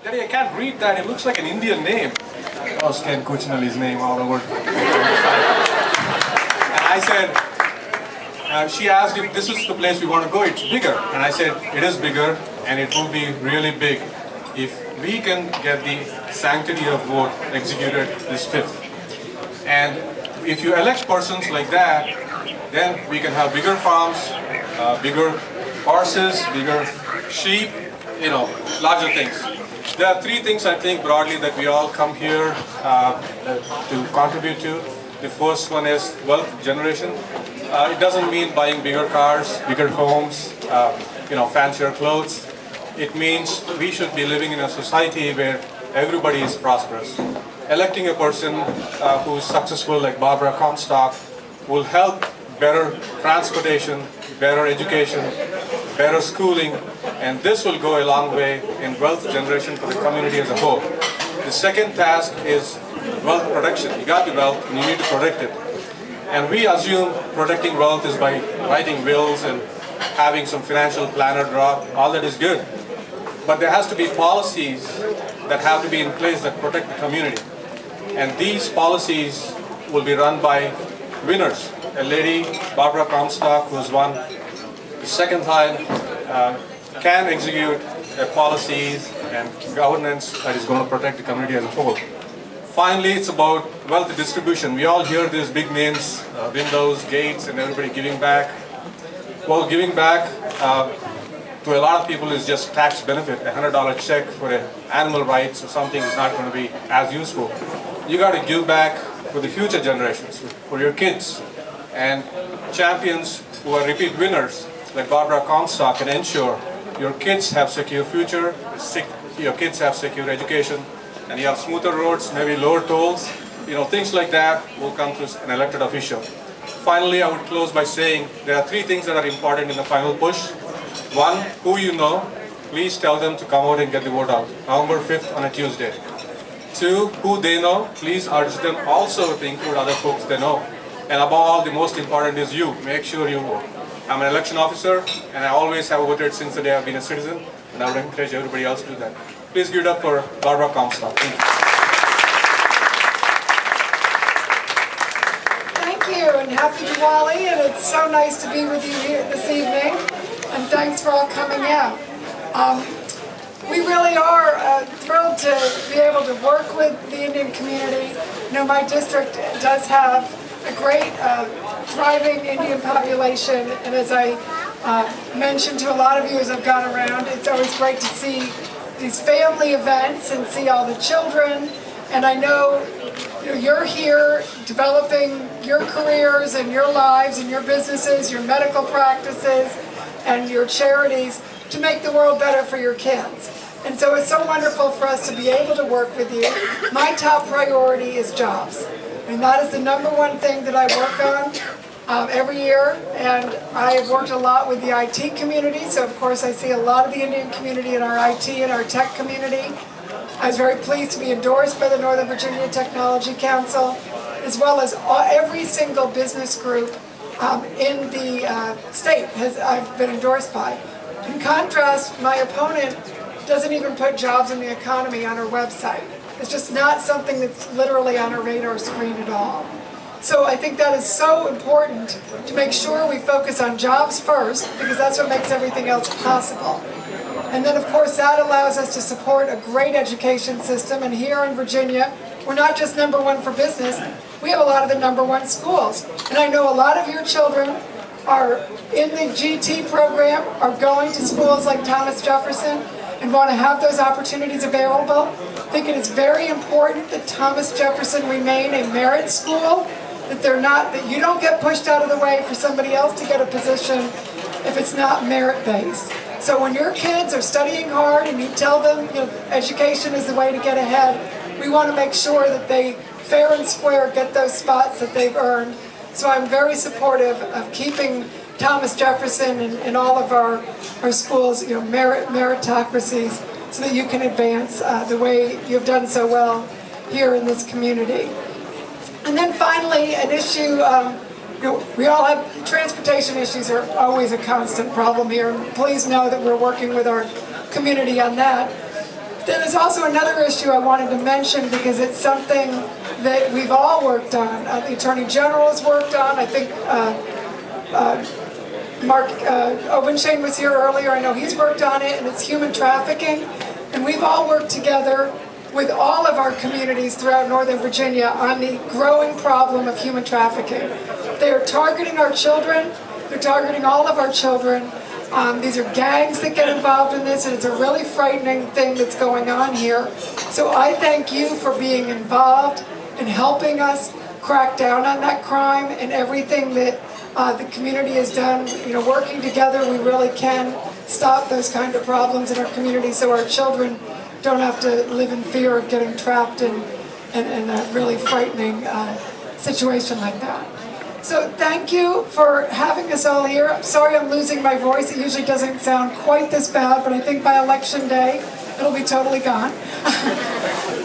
Daddy, I can't read that. It looks like an Indian name. Oh, Ken Kuchinali's name all over. And I said, she asked if this is the place we want to go. It's bigger. And I said, it is bigger and it will be really big if we can get the sanctity of vote executed this 5th. And if you elect persons like that, then we can have bigger farms, bigger horses, bigger sheep, larger things. There are 3 things I think broadly that we all come here to contribute to. The first one is wealth generation. It doesn't mean buying bigger cars, bigger homes, fancier clothes. It means we should be living in a society where everybody is prosperous. Electing a person who is successful like Barbara Comstock will help better transportation, better education, better schooling, and this will go a long way in wealth generation for the community as a whole. The second task is wealth protection. You got the wealth and you need to protect it. And we assume protecting wealth is by writing wills and having some financial planner draw. All that is good. But there has to be policies that have to be in place that protect the community. And these policies will be run by winners. A lady, Barbara Comstock, who has won the 2nd time, can execute policies and governance that is going to protect the community as a whole. Finally, it's about wealth distribution. We all hear these big names, Windows, Gates, and everybody giving back. Well, giving back to a lot of people is just tax benefit. A $100 check for animal rights or something is not going to be as useful. You got to give back for the future generations, for your kids. And champions who are repeat winners, like Barbara Comstock, can ensure your kids have secure future, your kids have secure education, and you have smoother roads, maybe lower tolls. Things like that will come through an elected official. Finally, I would close by saying there are 3 things that are important in the final push. 1, who you know, please tell them to come out and get the vote out, November 5th on a Tuesday. 2, who they know, please urge them also to include other folks they know. And above all, the most important is you. Make sure you vote. I'm an election officer, and I always have voted since the day I've been a citizen, and I would encourage everybody else to do that. Please give it up for Barbara Comstock. Thank you. Thank you, and happy Diwali, and it's so nice to be with you here this evening, and thanks for all coming out. We really are thrilled to be able to work with the Indian community. My district does have a great, thriving Indian population, and as I mentioned to a lot of you as I've gone around, it's always great to see these family events and see all the children. And I know you're here developing your careers and your lives and your businesses, your medical practices, and your charities to make the world better for your kids. And so it's so wonderful for us to be able to work with you. My top priority is jobs. And that is the #1 thing that I work on every year. And I have worked a lot with the IT community. So of course I see a lot of the Indian community in our IT and our tech community. I was very pleased to be endorsed by the Northern Virginia Technology Council, as well as every single business group in the state I've been endorsed by. In contrast, my opponent doesn't even put jobs in the economy on her website. It's just not something that's literally on our radar screen at all. So I think that is so important to make sure we focus on jobs first, because that's what makes everything else possible. And then of course that allows us to support a great education system, and here in Virginia, we're not just #1 for business, we have a lot of the #1 schools. And I know a lot of your children are in the GT program, are going to schools like Thomas Jefferson, and want to have those opportunities available. I think it is very important that Thomas Jefferson remain a merit school, that you don't get pushed out of the way for somebody else to get a position if it's not merit-based. So when your kids are studying hard and you tell them education is the way to get ahead, we want to make sure that they fair and square get those spots that they've earned. So I'm very supportive of keeping Thomas Jefferson and all of our schools, meritocracies, so that you can advance the way you've done so well here in this community. And then finally, an issue, we all have, transportation issues are always a constant problem here. Please know that we're working with our community on that. There is also another issue I wanted to mention because it's something that we've all worked on. The Attorney General has worked on. I think Mark Obenshain was here earlier. I know he's worked on it, and it's human trafficking. And we've all worked together with all of our communities throughout Northern Virginia on the growing problem of human trafficking. They are targeting our children. They're targeting all of our children. These are gangs that get involved in this, and it's a really frightening thing that's going on here. So I thank you for being involved and helping us crack down on that crime, and everything that the community has done. You know, working together, we really can stop those kind of problems in our community so our children don't have to live in fear of getting trapped in a really frightening situation like that. So thank you for having us all here. I'm sorry I'm losing my voice. It usually doesn't sound quite this bad, but I think by Election Day, it'll be totally gone.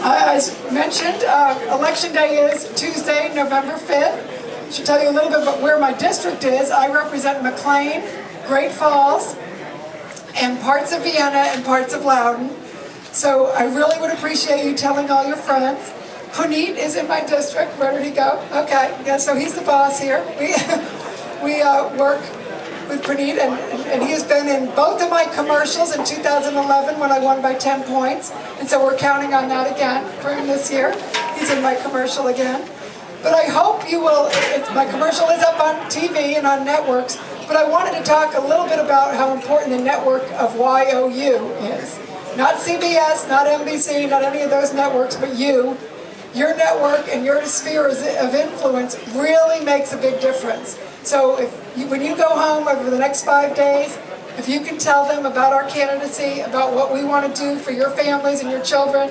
As mentioned, Election Day is Tuesday, November 5th. I should tell you a little bit about where my district is. I represent McLean, Great Falls, and parts of Vienna and parts of Loudoun. So I really would appreciate you telling all your friends. Puneet is in my district. Where did he go? Okay, yeah, so he's the boss here. We work with Puneet, and he has been in both of my commercials in 2011 when I won by 10 points. And so we're counting on that again for him this year. He's in my commercial again. But I hope you will, my commercial is up on TV and on networks, but I wanted to talk a little bit about how important the network of YOU is. Not CBS, not NBC, not any of those networks, but you. Your network and your sphere of influence really makes a big difference. So when you go home over the next 5 days, if you can tell them about our candidacy, about what we want to do for your families and your children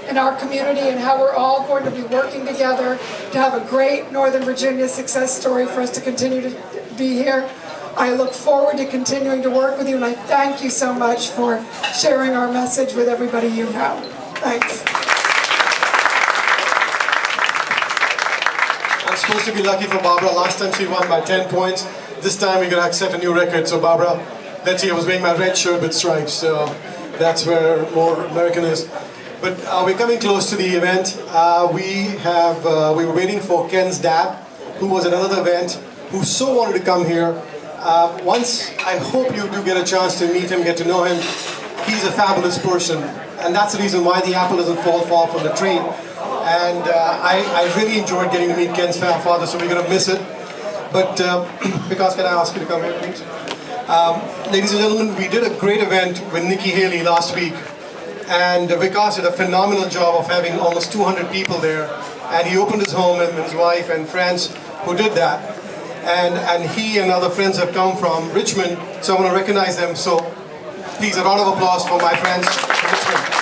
in our community, and how we're all going to be working together to have a great Northern Virginia success story for us to continue to be here. I look forward to continuing to work with you, and I thank you so much for sharing our message with everybody you know. Thanks. I'm supposed to be lucky for Barbara. Last time she won by 10 points. This time we're going to set a new record. So Barbara, let's see, I was wearing my red shirt with stripes, so that's where more American is. But we're coming close to the event. We were waiting for Ken's dad, who was at another event, who so wanted to come here. Once, I hope you do get a chance to meet him, get to know him. He's a fabulous person, and that's the reason why the apple doesn't fall far from the tree. And I really enjoyed getting to meet Ken's father, so we're going to miss it. But because, can I ask you to come here, please? Ladies and gentlemen, we did a great event with Nikki Haley last week. And Vikas did a phenomenal job of having almost 200 people there. And he opened his home, and his wife and friends who did that. And he and other friends have come from Richmond, so I want to recognize them. So please, a round of applause for my friends from Richmond.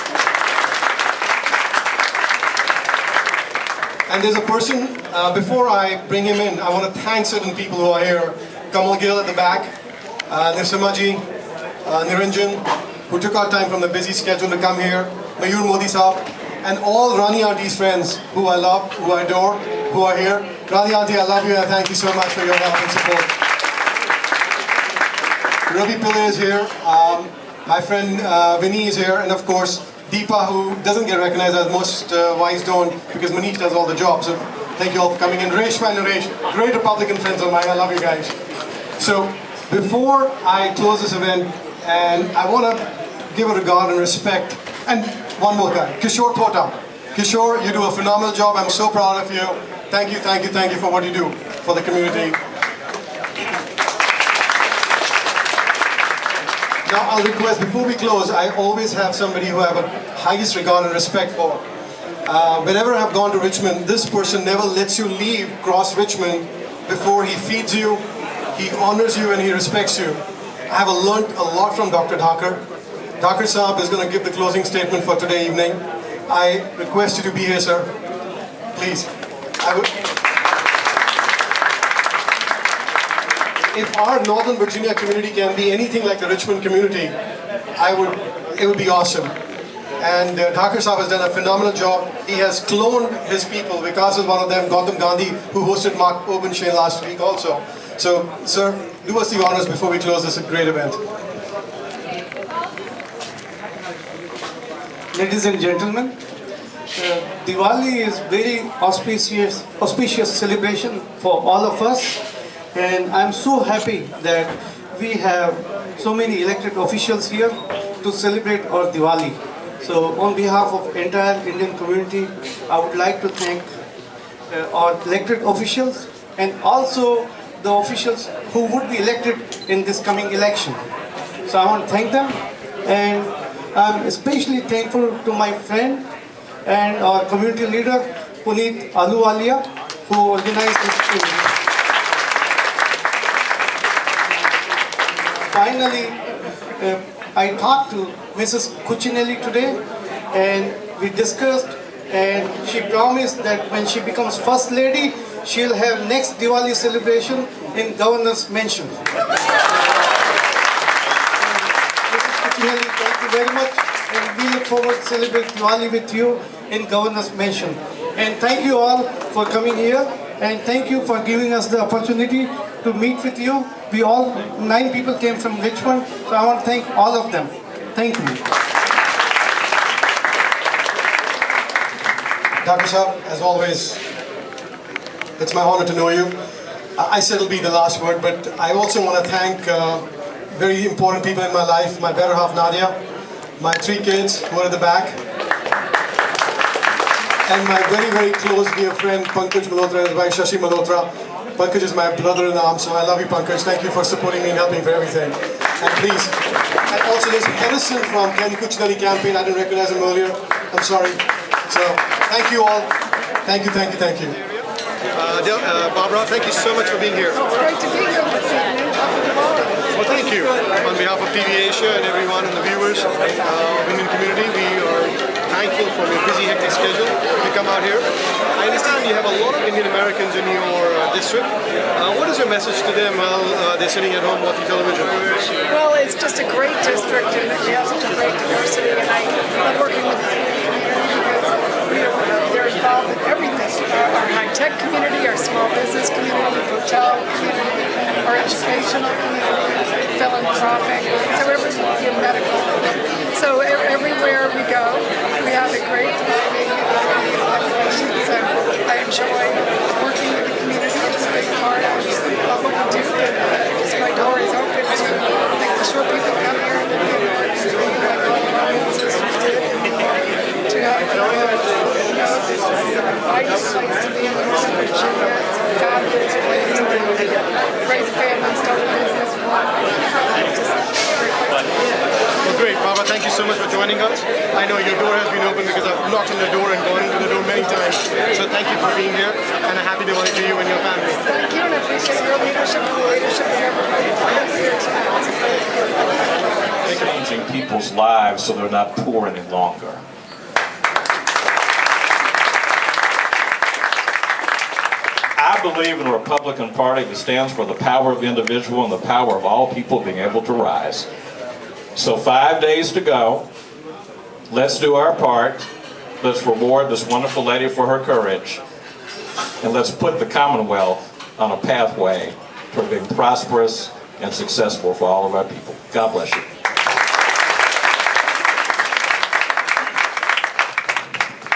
And there's a person, before I bring him in, I want to thank certain people who are here. Kamal Gill at the back, Nirsimaji, Niranjan, who took out time from the busy schedule to come here, Mayur Modi Saab, and all Rani Auntie's friends who I love, who I adore, who are here. Rani Auntie, I love you and thank you so much for your help and support. Ravi Pillai is here, my friend Vinny is here, and of course Deepa, who doesn't get recognized, as most wives don't, because Manish does all the jobs. So thank you all for coming in. Reshma and Naresh, great Republican friends of mine, I love you guys. So before I close this event, and I want to give a regard and respect, and one more guy, Kishore Thota. Kishore, you do a phenomenal job, I'm so proud of you. Thank you, thank you, thank you for what you do for the community. Now I'll request, before we close, I always have somebody who I have a highest regard and respect for. Whenever I've gone to Richmond, this person never lets you leave cross Richmond before he feeds you, he honors you, and he respects you. I have learned a lot from Dr. Thakur. Thakur Saab is going to give the closing statement for today evening. I request you to be here, sir. Please. If our Northern Virginia community can be anything like the Richmond community, it would be awesome. And Thakur Saab has done a phenomenal job. He has cloned his people. Vikas is one of them, Gautam Gandhi, who hosted Mark Obenshain last week also. So, sir, do us the honors before we close this great event. ladies and gentlemen, Diwali is very auspicious celebration for all of us, and I'm so happy that we have so many elected officials here to celebrate our Diwali. So on behalf of entire Indian community, I would like to thank our elected officials and also the officials who would be elected in this coming election. So I want to thank them, and I'm especially thankful to my friend and our community leader, Puneet Aluwalia, who organized this event. Finally, I talked to Mrs. Cuccinelli today, and we discussed, and she promised that when she becomes First Lady, she'll have next Diwali celebration in Governor's Mansion. Mrs. Cuccinelli, thank you very much, and we look forward to celebrate Diwali with you in Governor's Mansion. And thank you all for coming here, and thank you for giving us the opportunity to meet with you. We all, 9 people came from Richmond, so I want to thank all of them. Thank you. Dr. Saab, as always, it's my honor to know you. I said it'll be the last word, but I also want to thank very important people in my life, my better half Nadia, my 3 kids who are at the back, and my very, very close dear friend Pankaj Malhotra and his wife Shashi Malhotra. Pankaj is my brother-in-arms, so I love you, Pankaj. Thank you for supporting me and helping for everything. And please, and also there's Harrison from Ken Cuccinelli campaign. I didn't recognize him earlier. I'm sorry. So thank you all. Thank you, thank you, thank you. Barbara, thank you so much for being here. It's great to be here this evening. Well, thank you. On behalf of TV Asia and everyone and the viewers of Indian community, we are thankful for your busy, hectic schedule to come out here. I understand you have a lot of Indian Americans in your district. What is your message to them while they're sitting at home watching television? Well, it's just a great district, and we have such a great diversity, and I love working with the community because they're involved with everything. Our high-tech community, our small business community, hotel community, our educational community, philanthropic, so everything, medical. So everywhere we go, we have a great population. So I enjoy working with the community. It's a big part of what we do. And just my door is open to making sure people come here and like all of our ancestors did, to have people know this is an inviting place to be in Northern Virginia. It's a fabulous place to raise a family, start a business. Well, great, Barbara. Thank you so much for joining us. I know your door has been open because I've knocked on the door and gone into the door many times. So thank you for being here, and a happy Diwali to you and your family. Thank you, and I appreciate your leadership and the leadership of everybody here tonight. Changing people's lives so they're not poor any longer. I believe in a Republican Party that stands for the power of the individual and the power of all people being able to rise. So 5 days to go. Let's do our part. Let's reward this wonderful lady for her courage. And let's put the Commonwealth on a pathway toward being prosperous and successful for all of our people. God bless you.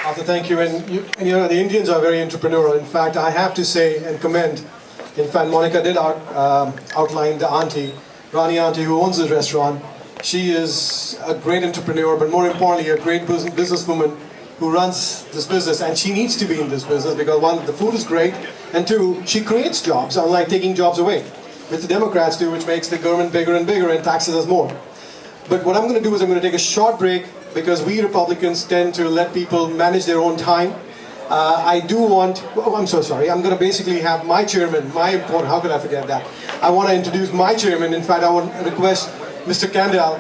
Arthur, thank you. And you know, the Indians are very entrepreneurial. In fact, I have to say and commend, in fact, Monica did outline the auntie, Rani auntie, who owns this restaurant. She is a great entrepreneur, but more importantly, a great businesswoman who runs this business, and she needs to be in this business because 1, the food is great, and 2, she creates jobs, unlike taking jobs away, which the Democrats do, which makes the government bigger and bigger and taxes us more. But what I'm going to do is I'm going to take a short break because we Republicans tend to let people manage their own time. I do want, oh, I'm so sorry, I'm going to basically have my chairman, how could I forget that? I want to introduce my chairman. In fact, I want to request Mr. Kandal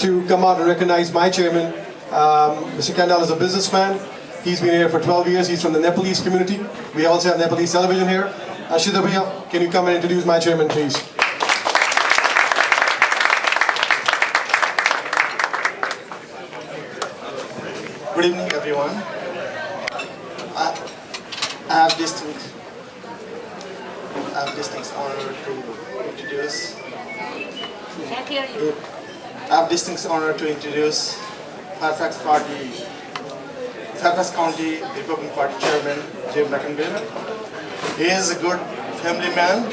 to come out and recognize my chairman. Mr. Kandal is a businessman. He's been here for 12 years. He's from the Nepalese community. We also have Nepalese television here. Shida Bhaiya, can you come and introduce my chairman, please? Good evening, everyone. I have distinct honor to introduce. Can't hear you. I have distinct honor to introduce Fairfax Party, Fairfax County Republican Party Chairman Jim McIntyre. He is a good family man.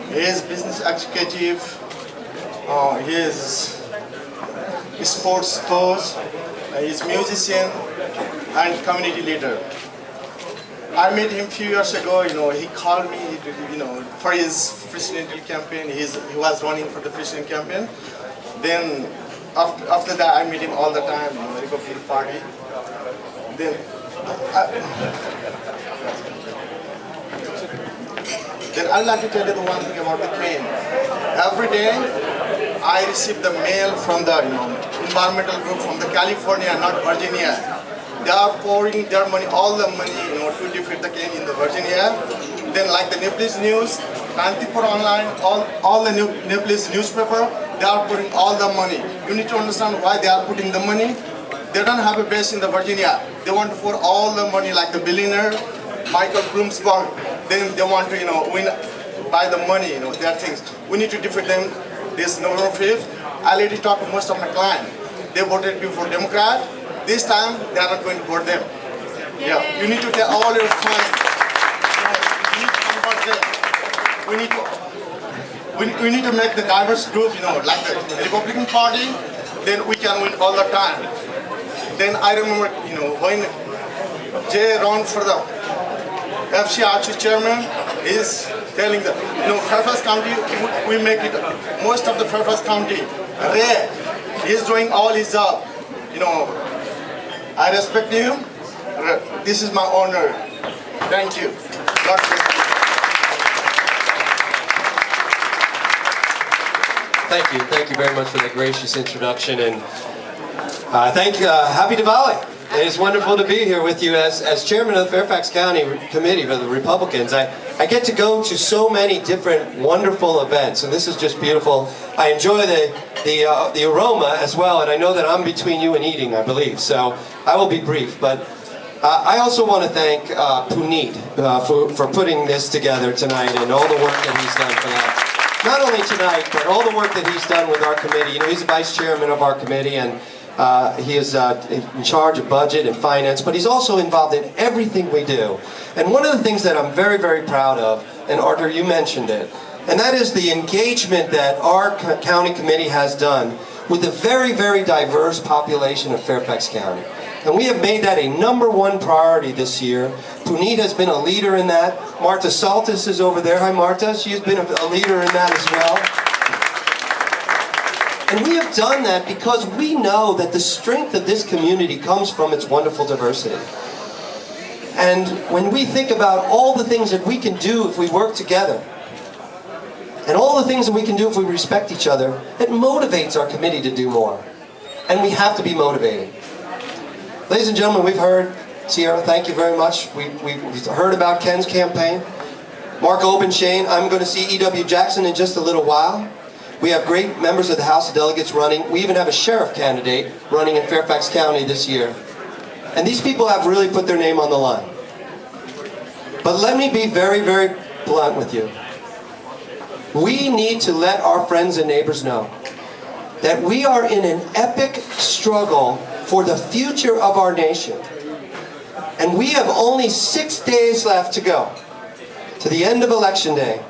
He is business executive. He is sports coach. He is musician and community leader. I met him a few years ago. He called me, for his presidential campaign. He was running for the president campaign. Then after that, I meet him all the time in the Republican Party. Then I'd like to tell you the one thing about the train. Every day, I receive the mail from the environmental group from the California, not Virginia. They are pouring their money, all the money, to defeat the cane in the Virginia. Then, like the Nepalese News, Kantipur Online, all the Nepalese newspaper, they are putting all the money. You need to understand why they are putting the money. They don't have a base in the Virginia. They want to pour all the money, like the billionaire Michael Bloomberg. Then they want to, win by the money, their things. We need to defeat them this November 5th. I already talked to most of my clients. They voted before Democrat. This time, they are not going to vote them. Yeah, you need to tell all your clients. You need to convert them. We need to make the diverse group, like the Republican Party, then we can win all the time. Then I remember, when Jay ran for the FCRC chairman, is telling the, Fairfax County, we make it, most of the Fairfax County, Ray, he's doing all his job. I respect him. This is my honor. Thank you. God bless you. Thank you very much for that gracious introduction, and happy Diwali. It is wonderful to be here with you as chairman of the Fairfax County Committee for the Republicans. I get to go to so many different wonderful events, and this is just beautiful. I enjoy the aroma as well, and I know that I'm between you and eating, I believe, so I will be brief. But I also want to thank Puneet for putting this together tonight and all the work that he's done for that. Not only tonight, but all the work that he's done with our committee. He's the vice chairman of our committee, and he is in charge of budget and finance, but he's also involved in everything we do. And one of the things that I'm very, very proud of, and Arthur, you mentioned it, and that is the engagement that our county committee has done with the very, very diverse population of Fairfax County. And we have made that a #1 priority this year. Puneet has been a leader in that. Marta Saltis is over there. Hi, Marta. She's been a leader in that as well. And we have done that because we know that the strength of this community comes from its wonderful diversity. And when we think about all the things that we can do if we work together, and all the things that we can do if we respect each other, it motivates our committee to do more. And we have to be motivated. Ladies and gentlemen, we've heard, Sierra, thank you very much. We've heard about Ken's campaign. Mark Obenshane, I'm going to see E.W. Jackson in just a little while. We have great members of the House of Delegates running. We even have a sheriff candidate running in Fairfax County this year. And these people have really put their name on the line. But let me be very, very blunt with you. We need to let our friends and neighbors know that we are in an epic struggle for the future of our nation. And we have only 6 days left to go to the end of Election Day,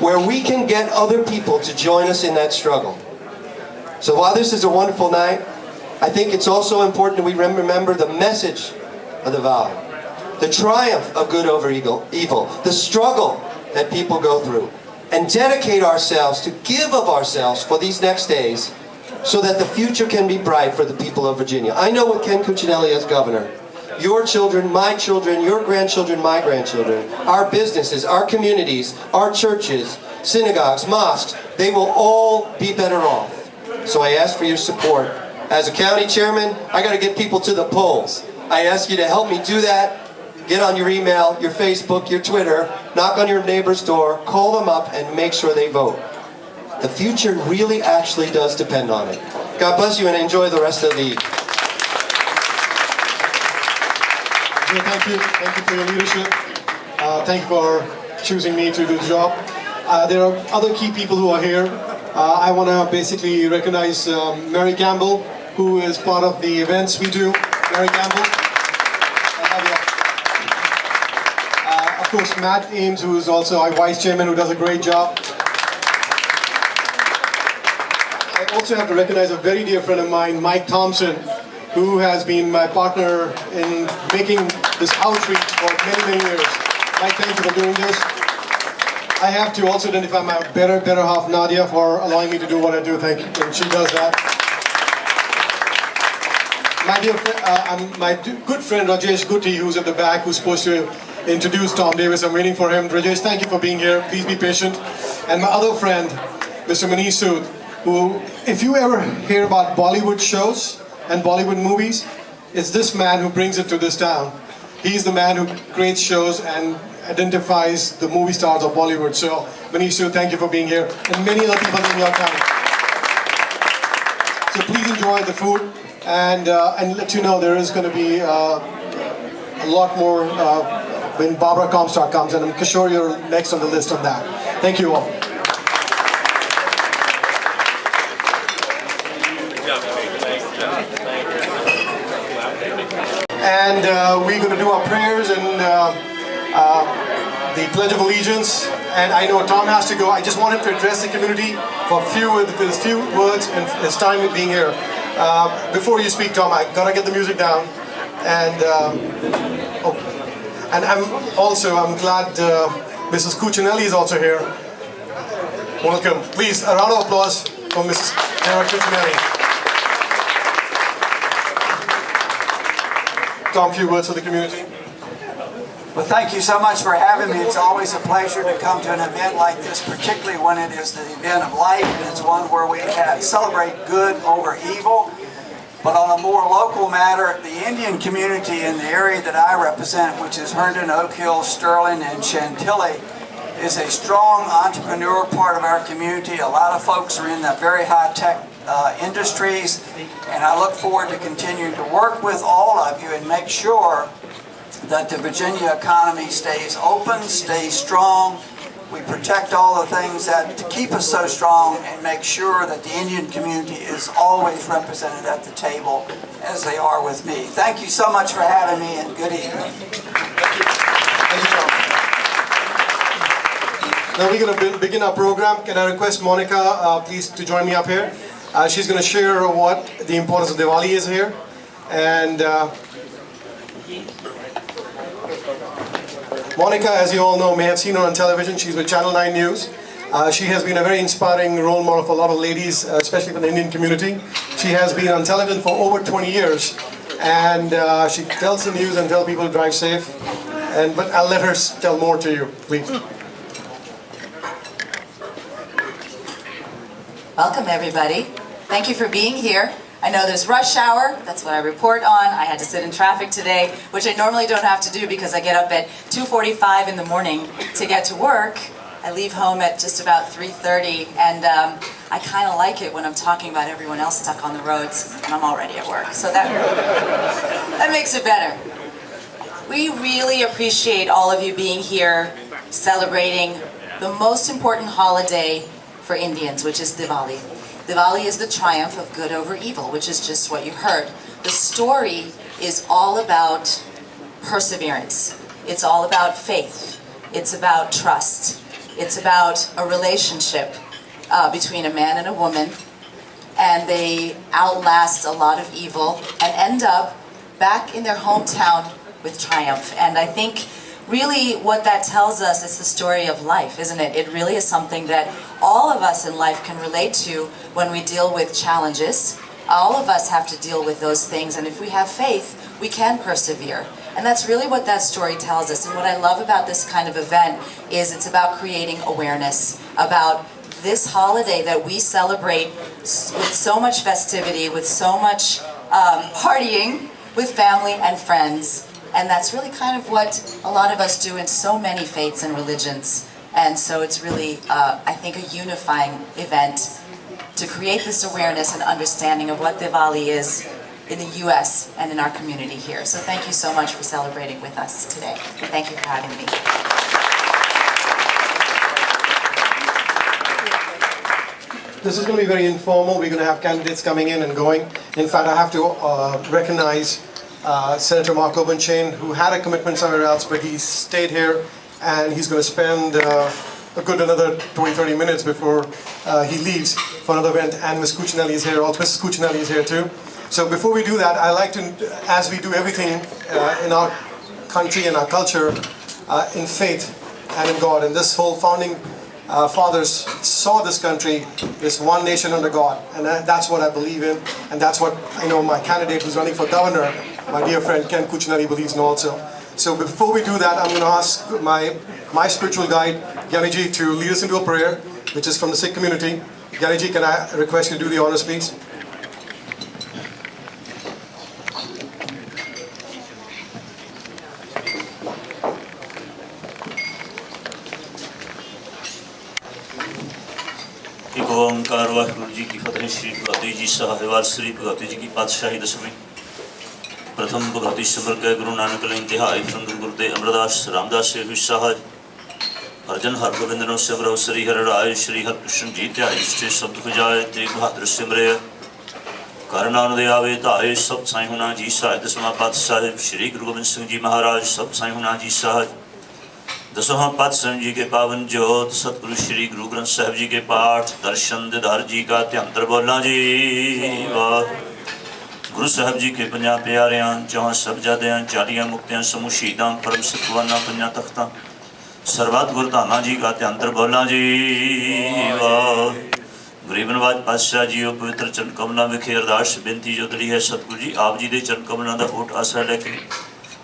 where we can get other people to join us in that struggle. So while this is a wonderful night, I think it's also important that we remember the message of the Diwali, the triumph of good over evil, the struggle that people go through, and dedicate ourselves to give of ourselves for these next days so that the future can be bright for the people of Virginia. I know with Ken Cuccinelli as governor, your children, my children, your grandchildren, my grandchildren, our businesses, our communities, our churches, synagogues, mosques, they will all be better off. So I ask for your support. As a county chairman, I got to get people to the polls. I ask you to help me do that. Get on your email, your Facebook, your Twitter, knock on your neighbor's door, call them up, and make sure they vote. The future really actually does depend on it. God bless you and enjoy the rest of the evening. Thank you. Thank you for your leadership. Thank you for choosing me to do the job. There are other key people who are here. I want to basically recognize Mary Campbell, who is part of the events we do. Mary Campbell. I love you. Of course, Matt Ames, who is also our vice chairman, who does a great job. I also have to recognize a very dear friend of mine, Mike Thompson, who has been my partner in making this outreach for many, many years. Mike, thank you for doing this. I have to also identify my better half, Nadia, for allowing me to do what I do. Thank you, and she does that. My dear friend, my good friend Rajesh Gutti, who's at the back, who's supposed to introduce Tom Davis. I'm waiting for him. Rajesh, thank you for being here. Please be patient. And my other friend, Mr. Manish Sood, who, if you ever hear about Bollywood shows and Bollywood movies, it's this man who brings it to this town. He's the man who creates shows and identifies the movie stars of Bollywood. So, Manish Sood, thank you for being here. And many other people in your town. So please enjoy the food and let you know there is going to be a lot more when Barbara Comstock comes, and I'm sure you're next on the list on that. Thank you all. And we're going to do our prayers and the Pledge of Allegiance. And I know Tom has to go. I just want him to address the community for his few words and his time with being here. Before you speak, Tom, I gotta get the music down. And I'm glad Mrs. Cuccinelli is also here. Welcome. Please, a round of applause for Mrs. Cuccinelli. Tom, a few words for the community. Well, thank you so much for having me. It's always a pleasure to come to an event like this, particularly when it is the event of life, and it's one where we celebrate good over evil. But on a more local matter, the Indian community in the area that I represent, which is Herndon, Oak Hill, Sterling, and Chantilly, is a strong entrepreneur part of our community. A lot of folks are in the very high-tech industries, and I look forward to continuing to work with all of you and make sure that the Virginia economy stays open, stays strong. We protect all the things that to keep us so strong and make sure that the Indian community is always represented at the table as they are with me. Thank you so much for having me, and good evening. Thank you, Tom. Now we're going to begin our program. Can I request Monica, please, to join me up here? She's going to share what the importance of Diwali is here. And Monica, as you all know, may have seen her on television. She's with Channel 9 News. She has been a very inspiring role model for a lot of ladies, especially from the Indian community. She has been on television for over 20 years. And she tells the news and tells people to drive safe. But I'll let her tell more to you, please. Welcome, everybody. Thank you for being here. I know there's rush hour, that's what I report on. I had to sit in traffic today, which I normally don't have to do because I get up at 2:45 in the morning to get to work. I leave home at just about 3:30, and I kind of like it when I'm talking about everyone else stuck on the roads, and I'm already at work. So that makes it better. We really appreciate all of you being here, celebrating the most important holiday for Indians, which is Diwali. Diwali is the triumph of good over evil, which is just what you heard. The story is all about perseverance. It's all about faith. It's about trust. It's about a relationship between a man and a woman, and they outlast a lot of evil and end up back in their hometown with triumph. And I think really what that tells us is the story of life, isn't it? It really is something that all of us in life can relate to when we deal with challenges. All of us have to deal with those things, and if we have faith, we can persevere. And that's really what that story tells us. And what I love about this kind of event is it's about creating awareness about this holiday that we celebrate with so much festivity, with so much partying with family and friends. And that's really kind of what a lot of us do in so many faiths and religions. And so it's really, I think, a unifying event to create this awareness and understanding of what Diwali is in the U.S. and in our community here. So thank you so much for celebrating with us today. Thank you for having me. This is going to be very informal. We're going to have candidates coming in and going. In fact, I have to recognize Senator Mark Obenchain, who had a commitment somewhere else, but he stayed here, and he's going to spend a good another 20-30 minutes before he leaves for another event. And Ms. Cuccinelli is here, also Mrs. Cuccinelli is here too. So before we do that, I like to, as we do everything in our country and our culture, in faith and in God, and this whole founding fathers saw this country, this one nation under God, and that's what I believe in, and that's what I know my candidate who's running for governor, my dear friend Ken Cuccinelli, believes in also. So before we do that, I'm going to ask my spiritual guide, Gyani-ji, to lead us into a prayer, which is from the Sikh community. Gyani-ji, can I request you to do the honors, please? एक ओंकार वाहिगुरु जी की फतेह। श्री भगवती जी साहिवाल श्री भगवती जी की पातशाही दसवीं प्रथम भगवती सिमर के गुरु नानक ले इंतहाई फंगु गुरुदेव अमरदास रामदास से विसाहज अर्जन हर Govind no सिमरो Shri हर राय श्री हर कृष्ण जी त्याय इष्टे शब्द बजाय तेग बहादुर सिमरे करनान दे आवे ताए सब साई होना जी साहिब दसवां पातशाह श्री गुरु गोविंद सिंह जी महाराज सब साई होना जी साहिब दसवां पातशाह जी के पावन जोत सतगुरु श्री गुरु ग्रंथ साहिब जी के पाठ दर्शन दीदार जी का ध्यांतर बोला जी वाह। गुरु साहिब जी के पंजा प्यारियां चौहां सबजादियां चालियां मुक्तियां समूह शहीदां परम सतवाना पंजा तख्तां सर्वत गुरधामा जी का ध्यांतर बोला जी वाह। गरीब नवाज पातशाह जी पवित्र चरण कमलों विखे अरदास बेनती जो दली है सतगुरु जी आप जी के चरण कमलों का वोट आसरा लेके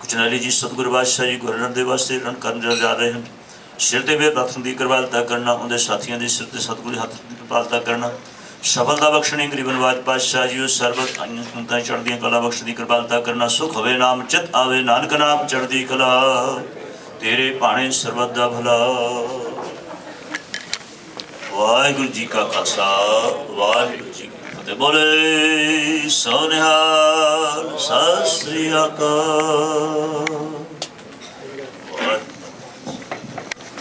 कुचनैली जी सतगुरु बादशाह जी गवर्नर के वास्ते रण कर जा रहे हैं। सिर ते वे हथ की कृपालता करना, उनके साथियों के सिर ते सतगुरु हथ की कृपालता करना, सफलता बख्शनी गरीब नवाज पातशाह जी सरबत आईता चढ़दियाँ कला बख्श की कृपालता करना। सुख हवे नाम चित आवे नानक नाम चढ़दी कला तेरे पाने सरबत दा भला। वाहिगुरु जी का खालसा वाहिगुरु जी की फतेह। बोले सो निहाल सत श्री अकाल।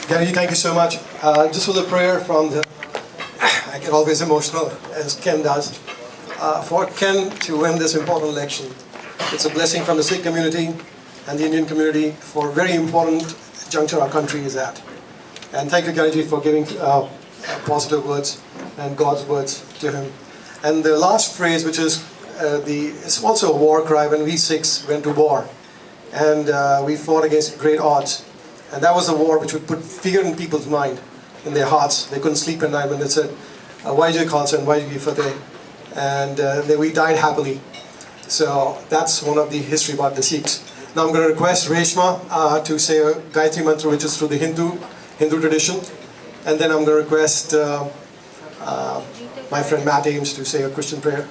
Gary, thank you so much. Just with a prayer from the, I get always emotional, as Ken does, for Ken to win this important election. It's a blessing from the Sikh community and the Indian community for a very important juncture our country is at. And thank you, Gary, for giving positive words and God's words to him. And the last phrase, which is it's also a war cry when we Sikhs went to war. And we fought against great odds. And that was a war which would put fear in people's mind, in their hearts. They couldn't sleep at night when they said, Vaijay Khalsa and Vaijay Fateh. And then we died happily. So that's one of the history about the Sikhs. Now I'm going to request Reshma to say a Gayatri Mantra, which is through the Hindu tradition. And then I'm going to request my friend Matt Ames to say a Christian prayer.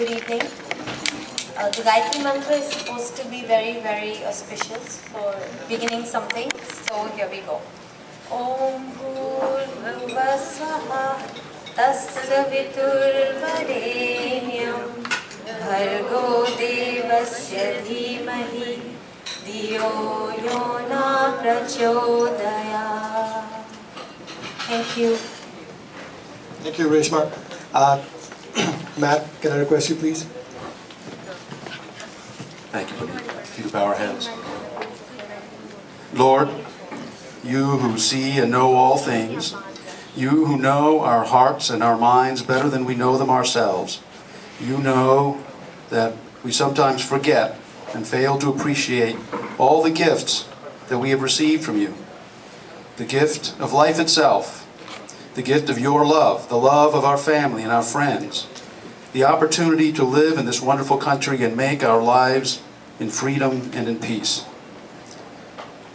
Good evening. The Gayatri Mantra is supposed to be very, very auspicious for beginning something. So here we go. Om Bhurvasvaha Tasya Viturvarenyam Bhargo Devasya Dhimahi Dhiyo Yona Prachodaya. Thank you. Thank you, Reshma. Matt, can I request you, please? Thank you, buddy. If you could bow our heads. Lord, you who see and know all things, you who know our hearts and our minds better than we know them ourselves, you know that we sometimes forget and fail to appreciate all the gifts that we have received from you. The gift of life itself, the gift of your love, the love of our family and our friends, the opportunity to live in this wonderful country and make our lives in freedom and in peace.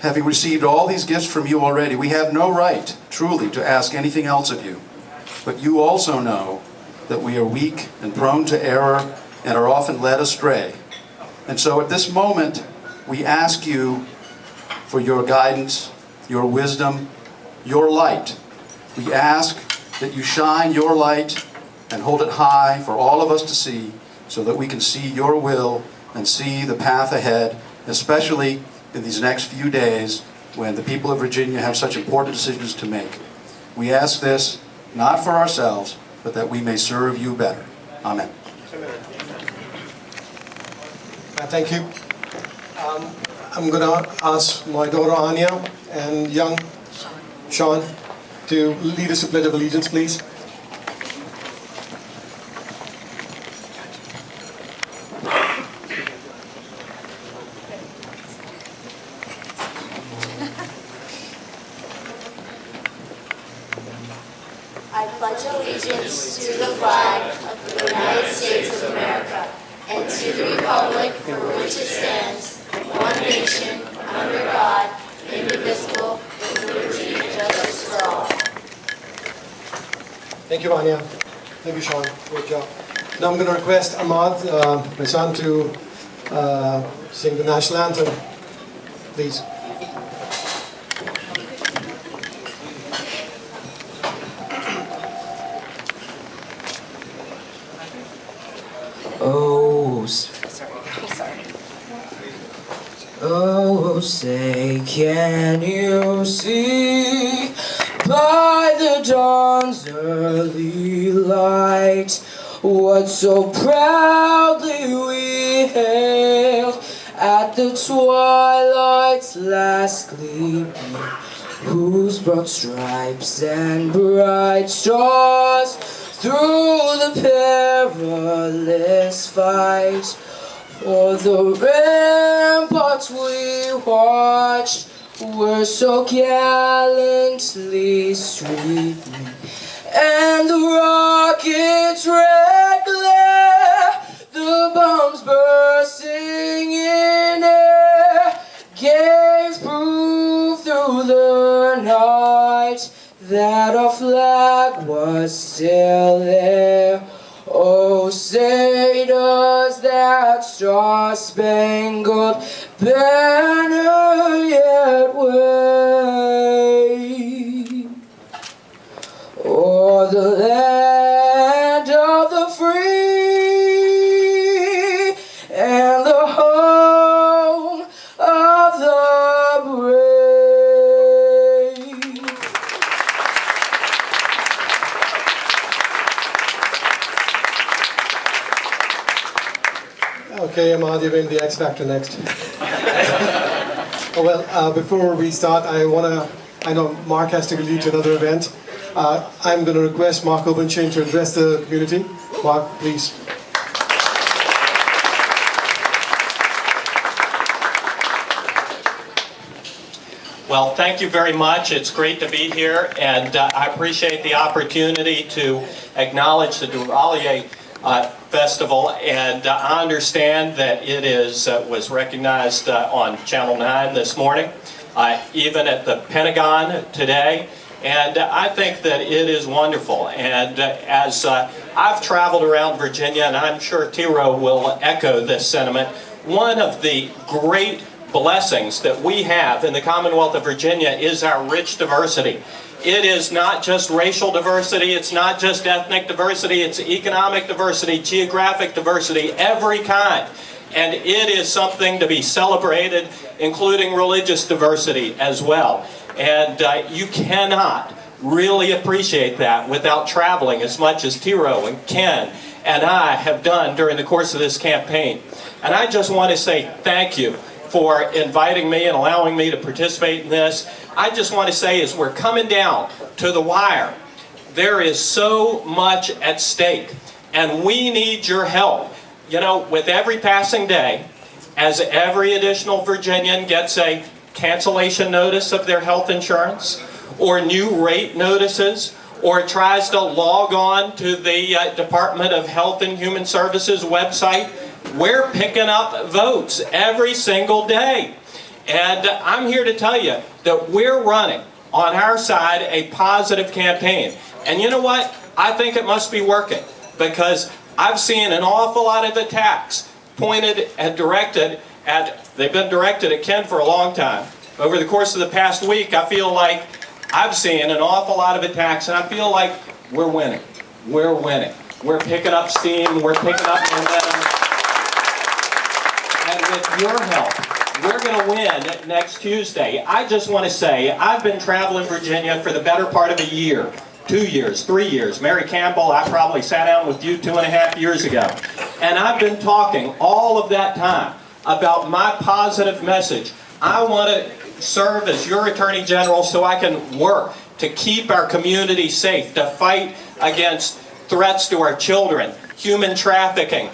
Having received all these gifts from you already, we have no right, truly, to ask anything else of you. But you also know that we are weak and prone to error and are often led astray. And so at this moment, we ask you for your guidance, your wisdom, your light. We ask that you shine your light and hold it high for all of us to see, so that we can see your will and see the path ahead, especially in these next few days when the people of Virginia have such important decisions to make. We ask this not for ourselves, but that we may serve you better. Amen. Thank you. I'm going to ask my daughter Anya and young Sean to lead us to Pledge of Allegiance, please. I pledge allegiance to the flag of the United States of America and to the republic for which it stands, one nation, under God, indivisible, with liberty and justice for all. Thank you, Anya. Thank you, Sean. Great job. Now I'm going to request Ahmad, my son, to sing the national anthem, please. Oh, say, can you see by the dawn's early light what so proudly we hailed at the twilight's last gleaming, whose broad stripes and bright stars through the perilous fight o'er the ramparts we watched were so gallantly streaming, and the rockets' red glare, the bombs bursting in air, gave proof through the night that our flag was still there. Oh, say does that star-spangled banner yet wave o'er the land of the free and the home of the brave? Okay, Ahmad, you're in the X Factor next. Oh, well, before we start, I know Mark has to lead to another event. I'm going to request Mark Obenchain to address the community. Mark, please. Well, thank you very much. It's great to be here, and I appreciate the opportunity to acknowledge the Dipawali festival, and I understand that it was recognized on Channel 9 this morning, even at the Pentagon today, and I think that it is wonderful. And as I've traveled around Virginia, and I'm sure Tiro will echo this sentiment, one of the great blessings that we have in the Commonwealth of Virginia is our rich diversity. It is not just racial diversity, it's not just ethnic diversity, it's economic diversity, geographic diversity, every kind. And it is something to be celebrated, including religious diversity as well. And you cannot really appreciate that without traveling as much as Tiro and Ken and I have done during the course of this campaign. And I just want to say thank you for inviting me and allowing me to participate in this. I just want to say, as we're coming down to the wire, there is so much at stake, and we need your help. You know, with every passing day, as every additional Virginian gets a cancellation notice of their health insurance, or new rate notices, or tries to log on to the Department of Health and Human Services website, we're picking up votes every single day. And I'm here to tell you that we're running on our side a positive campaign. And you know what? I think it must be working, because I've seen an awful lot of attacks pointed and directed at, they've been directed at Ken for a long time. Over the course of the past week, I feel like I've seen an awful lot of attacks, and I feel like we're winning. We're winning. We're picking up steam. We're picking up momentum. And with your help, we're going to win next Tuesday. I just want to say, I've been traveling Virginia for the better part of a year, 2 years, 3 years. Mary Campbell, I probably sat down with you 2.5 years ago. And I've been talking all of that time about my positive message. I want to serve as your Attorney General so I can work to keep our community safe, to fight against threats to our children, human trafficking,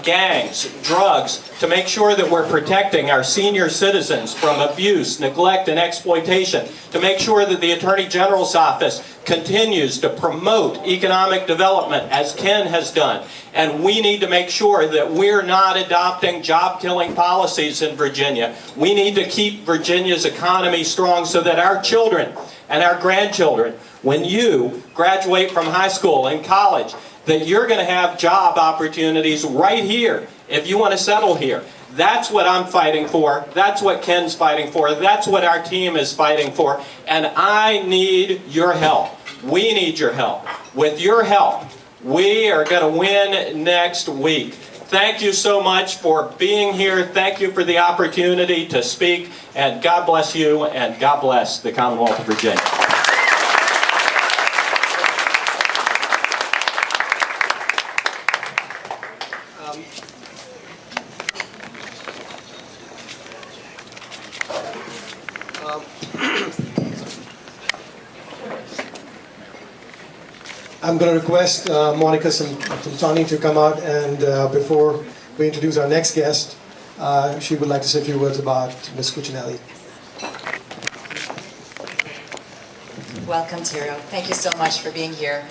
gangs, drugs, to make sure that we're protecting our senior citizens from abuse, neglect, and exploitation, to make sure that the Attorney General's office continues to promote economic development as Ken has done. And we need to make sure that we're not adopting job-killing policies in Virginia. We need to keep Virginia's economy strong so that our children and our grandchildren, when you graduate from high school and college, that you're going to have job opportunities right here if you want to settle here. That's what I'm fighting for. That's what Ken's fighting for. That's what our team is fighting for. And I need your help. We need your help. With your help, we are going to win next week. Thank you so much for being here. Thank you for the opportunity to speak. And God bless you, and God bless the Commonwealth of Virginia. I'm going to request Monica Sultani to come out, and before we introduce our next guest, she would like to say a few words about Ms. Cuccinelli. Welcome, Tiro. Thank you so much for being here.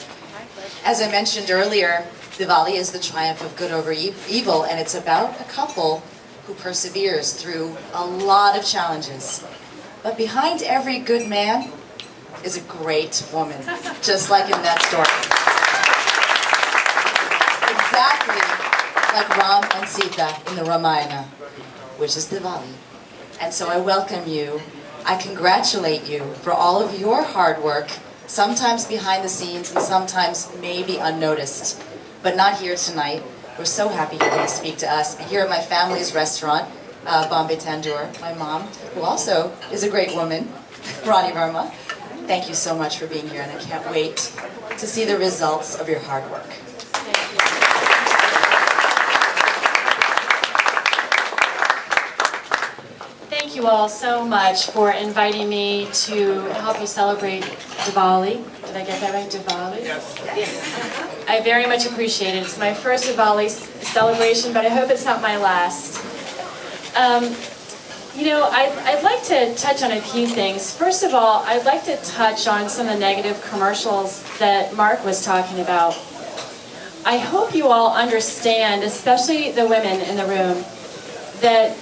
As I mentioned earlier, Diwali is the triumph of good over evil, and it's about a couple who perseveres through a lot of challenges. But behind every good man is a great woman, just like in that story. Exactly like Ram and Sita in the Ramayana, which is Diwali. And so I welcome you. I congratulate you for all of your hard work, sometimes behind the scenes and sometimes maybe unnoticed, but not here tonight. We're so happy you're going to speak to us here at my family's restaurant, Bombay Tandoor, my mom, who also is a great woman, Ronnie Verma. Thank you so much for being here, and I can't wait to see the results of your hard work. Thank you all so much for inviting me to help you celebrate Diwali. Did I get that right, Diwali? Yes. I very much appreciate it. It's my first Diwali celebration, but I hope it's not my last. You know, I'd like to touch on a few things. First of all, I'd like to touch on some of the negative commercials that Mark was talking about. I hope you all understand, especially the women in the room, that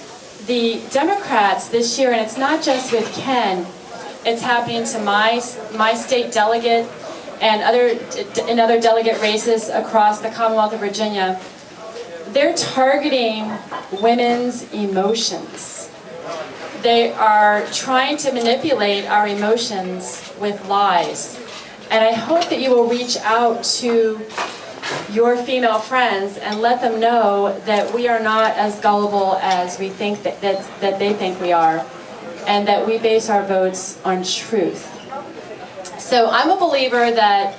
the Democrats this year, and it's not just with Ken, it's happening to my state delegate and other delegate races across the Commonwealth of Virginia, they're targeting women's emotions. They are trying to manipulate our emotions with lies. And I hope that you will reach out to your female friends and let them know that we are not as gullible as we think that they think we are, and that we base our votes on truth. So I'm a believer that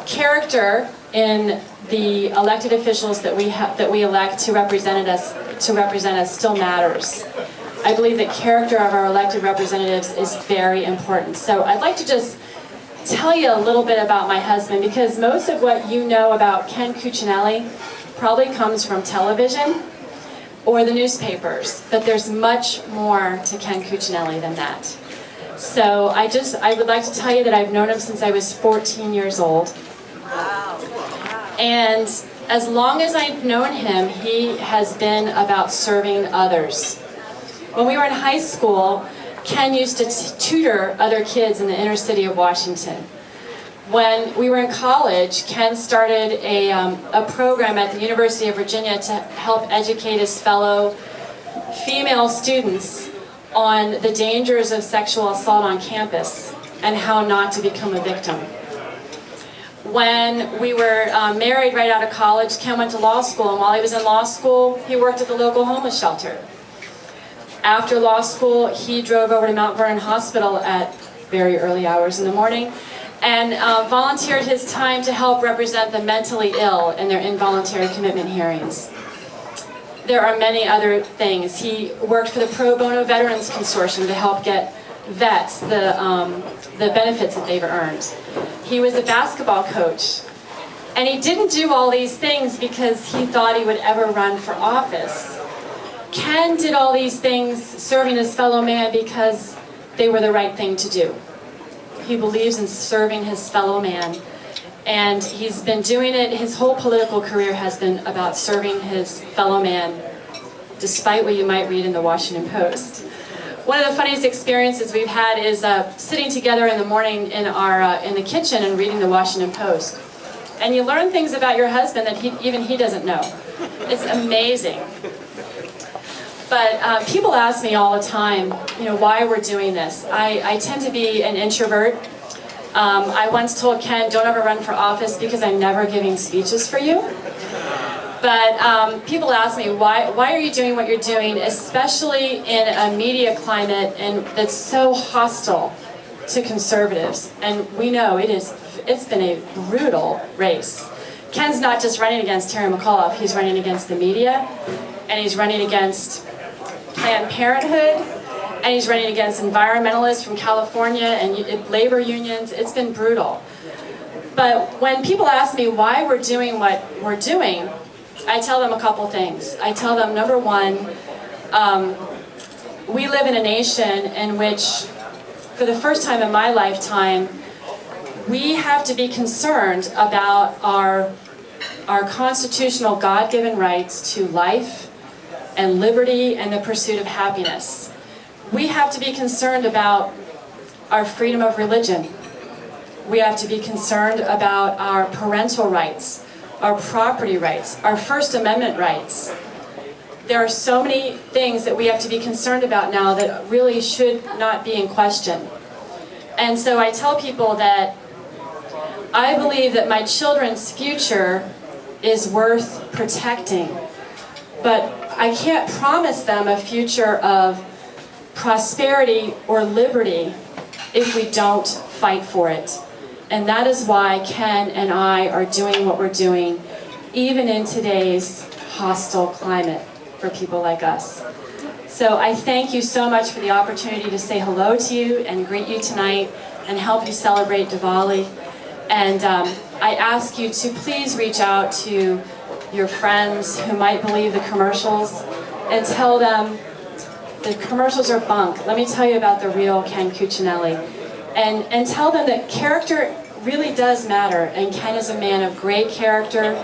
character in the elected officials that we elect to represent us still matters. I believe that character of our elected representatives is very important. So I'd like to just tell you a little bit about my husband, because most of what you know about Ken Cuccinelli probably comes from television or the newspapers, but there's much more to Ken Cuccinelli than that. So I would like to tell you that I've known him since I was 14 years old. Wow. And as long as I've known him, he has been about serving others. When we were in high school, Ken used to tutor other kids in the inner city of Washington. When we were in college, Ken started a program at the University of Virginia to help educate his fellow female students on the dangers of sexual assault on campus and how not to become a victim. When we were married right out of college, Ken went to law school, and while he was in law school, he worked at the local homeless shelter. After law school, he drove over to Mount Vernon Hospital at very early hours in the morning and volunteered his time to help represent the mentally ill in their involuntary commitment hearings. There are many other things. He worked for the Pro Bono Veterans Consortium to help get vets the benefits that they've earned. He was a basketball coach. And he didn't do all these things because he thought he would ever run for office. Ken did all these things serving his fellow man because they were the right thing to do. He believes in serving his fellow man. And he's been doing it, his whole political career has been about serving his fellow man, despite what you might read in the Washington Post. One of the funniest experiences we've had is sitting together in the morning in the kitchen and reading the Washington Post. And you learn things about your husband that even he doesn't know. It's amazing. But people ask me all the time, why we're doing this. I tend to be an introvert. I once told Ken, don't ever run for office because I'm never giving speeches for you. But people ask me, why are you doing what you're doing, especially in a media climate that's so hostile to conservatives? And we know it's been a brutal race. Ken's not just running against Terry McAuliffe, he's running against the media, and he's running against Planned Parenthood, and he's running against environmentalists from California and labor unions. It's been brutal. But when people ask me why we're doing what we're doing, I tell them a couple things. I tell them, number one, we live in a nation in which, for the first time in my lifetime, we have to be concerned about our constitutional God-given rights to life and liberty and the pursuit of happiness. We have to be concerned about our freedom of religion. We have to be concerned about our parental rights, our property rights, our First Amendment rights. There are so many things that we have to be concerned about now that really should not be in question. And so I tell people that I believe that my children's future is worth protecting, but I can't promise them a future of prosperity or liberty if we don't fight for it. And that is why Ken and I are doing what we're doing, even in today's hostile climate for people like us. So I thank you so much for the opportunity to say hello to you and greet you tonight and help you celebrate Diwali. And I ask you to please reach out to your friends who might believe the commercials and tell them the commercials are bunk. Let me tell you about the real Ken Cuccinelli. And tell them that character really does matter, and Ken is a man of great character,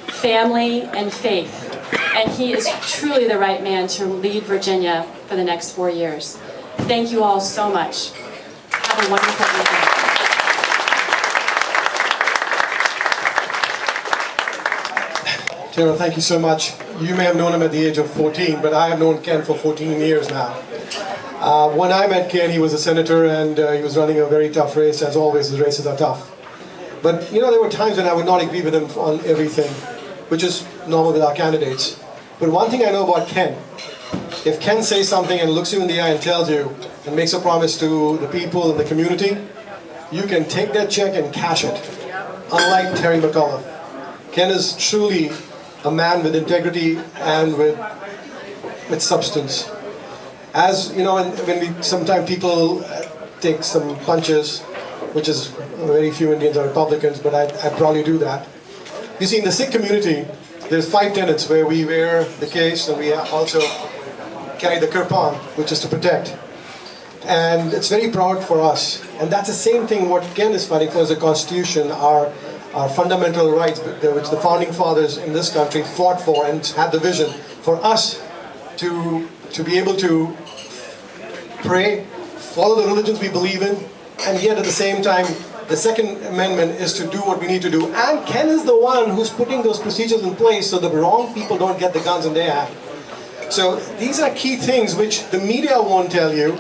family, and faith. And he is truly the right man to lead Virginia for the next 4 years. Thank you all so much. Have a wonderful evening. Tara, thank you so much. You may have known him at the age of 14, but I have known Ken for 14 years now. When I met Ken, he was a senator and he was running a very tough race. As always, the races are tough. But there were times when I would not agree with him on everything, which is normal with our candidates. But one thing I know about Ken, if Ken says something and looks you in the eye and tells you and makes a promise to the people in the community, you can take that check and cash it. Unlike Terry McAuliffe, Ken is truly a man with integrity and with substance. As when sometimes people take some punches, which is very few Indians are Republicans, but I probably do that. You see, in the Sikh community, there's 5 tenets where we wear the case and we also carry the kirpan, which is to protect. And it's very proud for us. And that's the same thing what Ken is fighting for, is the Constitution, our fundamental rights, which the founding fathers in this country fought for and had the vision for us to be able to pray, follow the religions we believe in, and yet at the same time, the Second Amendment is to do what we need to do. And Ken is the one who's putting those procedures in place so the wrong people don't get the guns in their hand. So these are key things which the media won't tell you,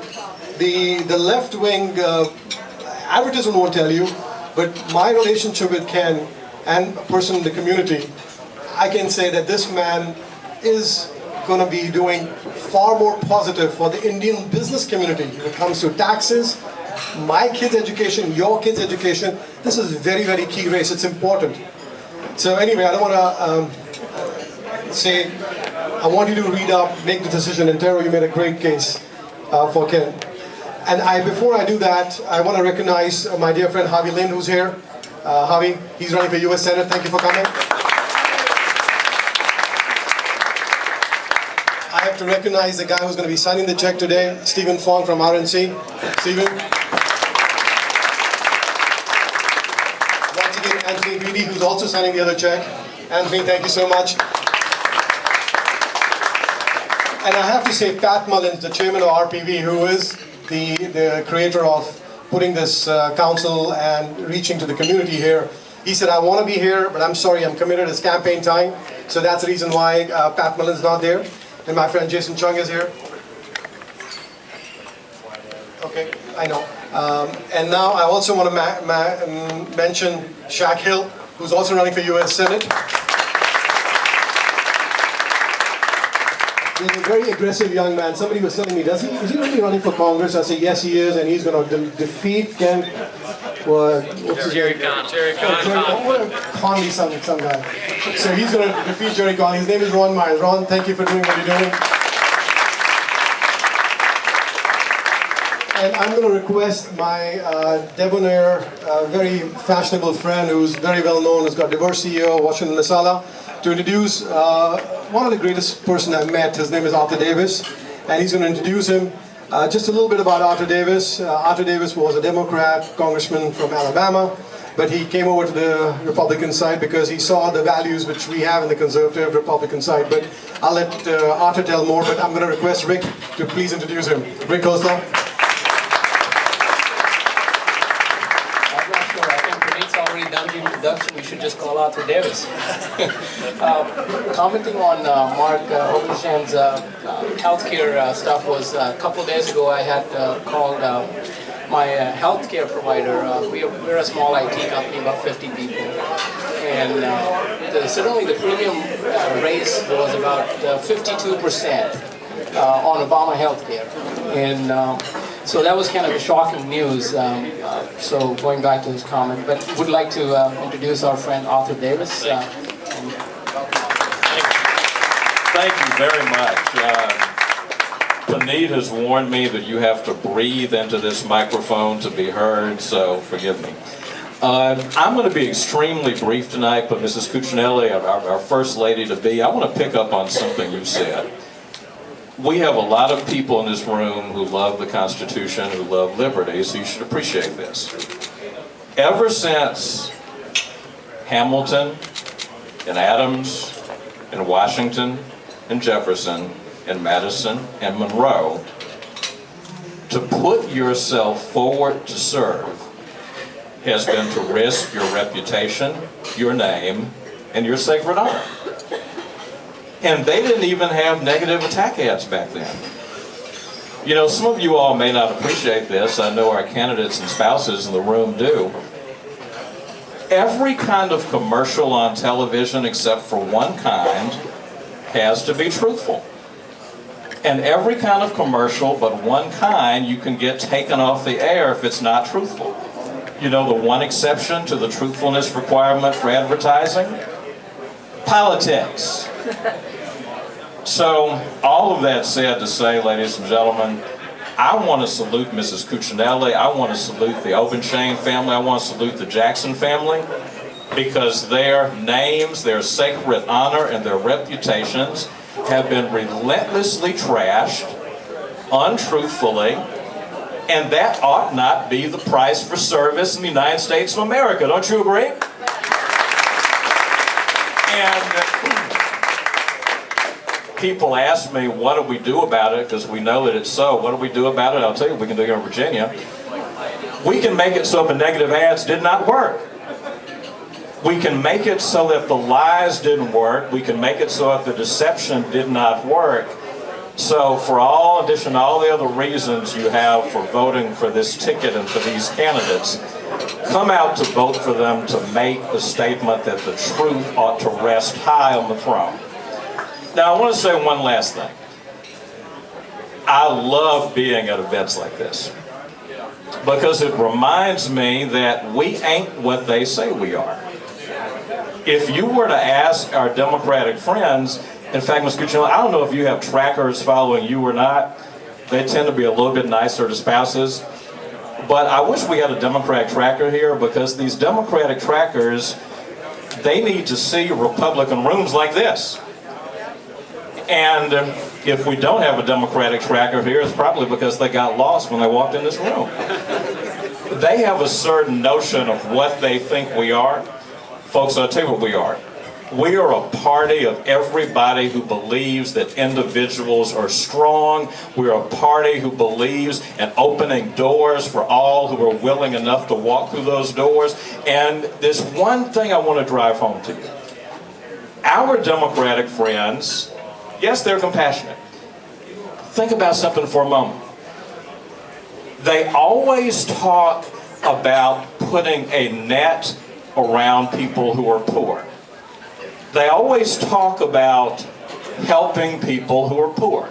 the left-wing advertisement won't tell you, but my relationship with Ken and a person in the community, I can say that this man is going to be doing far more positive for the Indian business community when it comes to taxes, my kids' education, your kids' education. This is a very, very key race. It's important. So anyway, I don't want to say, I want you to read up, make the decision, and Tero, you made a great case for Ken. And before I do that, I want to recognize my dear friend Harvey Lind, who's here. Harvey, he's running for U.S. Senate. Thank you for coming. I have to recognize the guy who's going to be signing the check today, Stephen Fong from RNC. Stephen. Once again, Anthony Greedy, who's also signing the other check. Anthony, thank you so much. And I have to say, Pat Mullins, the chairman of RPV, who is the creator of putting this council and reaching to the community here, he said, I want to be here, but I'm sorry, I'm committed. It's campaign time. So that's the reason why Pat Mullins is not there. And my friend Jason Chung is here. Okay, I know. And now I also want to mention Shaq Hill, who's also running for U.S. Senate. He's a very aggressive young man. Somebody was telling me, is he really running for Congress? I said, yes, he is, and he's going to defeat Ken. What's his name? Jerry Conley, some guy. So he's going to defeat Jerry Conley. His name is Ron Myers. Ron, thank you for doing what you're doing. And I'm going to request my debonair, very fashionable friend who's very well known, who's got diverse CEO, Washington Masala, to introduce one of the greatest person I've met. His name is Arthur Davis, and he's going to introduce him. Just a little bit about Arthur Davis. Arthur Davis was a Democrat congressman from Alabama, but he came over to the Republican side because he saw the values which we have in the conservative Republican side. But I'll let Arthur tell more, but I'm going to request Rick to please introduce him. Rick Khosla. Already done the introduction, we should just call Arthur Davis. Commenting on Mark Obenshain's healthcare stuff was a couple of days ago I had called my healthcare provider. We're a small IT company, about 50 people. And suddenly the premium raise was about 52% on Obama healthcare. And so that was kind of a shocking news, so going back to his comment, but would like to introduce our friend Arthur Davis. Thank you very much. Puneet has warned me that you have to breathe into this microphone to be heard, so forgive me. I'm going to be extremely brief tonight, but Mrs. Cuccinelli, our First Lady-to-be, I want to pick up on something you said. We have a lot of people in this room who love the Constitution, who love liberty, so you should appreciate this. Ever since Hamilton and Adams and Washington and Jefferson and Madison and Monroe, to put yourself forward to serve has been to risk your reputation, your name, and your sacred honor. And they didn't even have negative attack ads back then. You know, some of you all may not appreciate this. I know our candidates and spouses in the room do. Every kind of commercial on television, except for one kind, has to be truthful. And every kind of commercial but one kind you can get taken off the air if it's not truthful. You know the one exception to the truthfulness requirement for advertising? Politics. So, all of that said to say, ladies and gentlemen, I want to salute Mrs. Cuccinelli, I want to salute the Obenshain family, I want to salute the Jackson family, because their names, their sacred honor, and their reputations have been relentlessly trashed, untruthfully, and that ought not be the price for service in the United States of America. Don't you agree? And people ask me, what do we do about it? Because we know that it's so. What do we do about it? I'll tell you what we can do here in Virginia. We can make it so the negative ads did not work. We can make it so that the lies didn't work. We can make it so that the deception did not work. So for all addition to all the other reasons you have for voting for this ticket and for these candidates, come out to vote for them to make the statement that the truth ought to rest high on the throne. Now, I want to say one last thing. I love being at events like this because it reminds me that we ain't what they say we are. If you were to ask our Democratic friends, in fact, Ms. Cuccinelli, I don't know if you have trackers following you or not. They tend to be a little bit nicer to spouses. But I wish we had a Democratic tracker here, because these Democratic trackers, they need to see Republican rooms like this. And if we don't have a Democratic tracker here, it's probably because they got lost when they walked in this room. They have a certain notion of what they think we are. Folks, I'll tell you what we are. We are a party of everybody who believes that individuals are strong. We're a party who believes in opening doors for all who are willing enough to walk through those doors. And there's one thing I want to drive home to you. Our Democratic friends, yes, they're compassionate. Think about something for a moment. They always talk about putting a net around people who are poor. They always talk about helping people who are poor.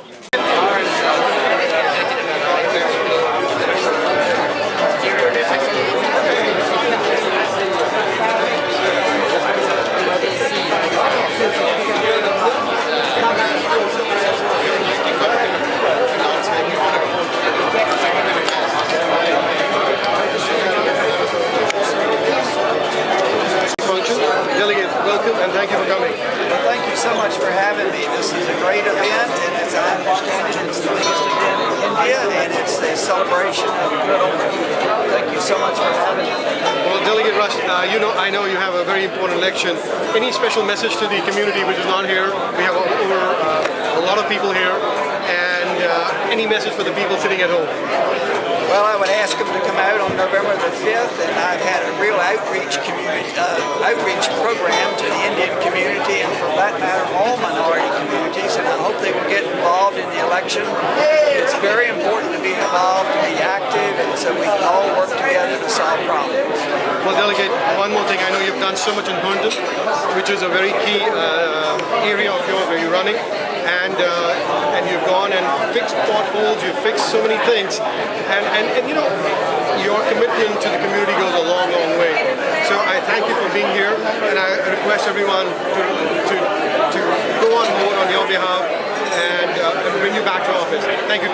Delegate, welcome and thank you for coming. Well, thank you so much for having me. This is a great event, and as I understand it, it's the biggest event in India, and it's a celebration of good open evil. Thank you so much for having me. Well, Delegate Rush, I know you have a very important election. Any special message to the community which is not here? We have over a lot of people here, and any message for the people sitting at home? Well, I would ask them to come out on November the 5th, and I've had a real outreach program to the Indian community, and for that matter, all minority communities, and I hope they will get involved in the election. It's very important to be involved, to be active, and so we can all work together to solve problems. Well, Delegate, one more thing. I know you've done so much in Herndon, which is a very key area of yours where you're running, and you've gone and fixed potholes, you've fixed so many things, and you know, your commitment to the community goes a long, long way. So I thank you for being here, and I request everyone to go on board on your behalf and bring you back to office. Thank you.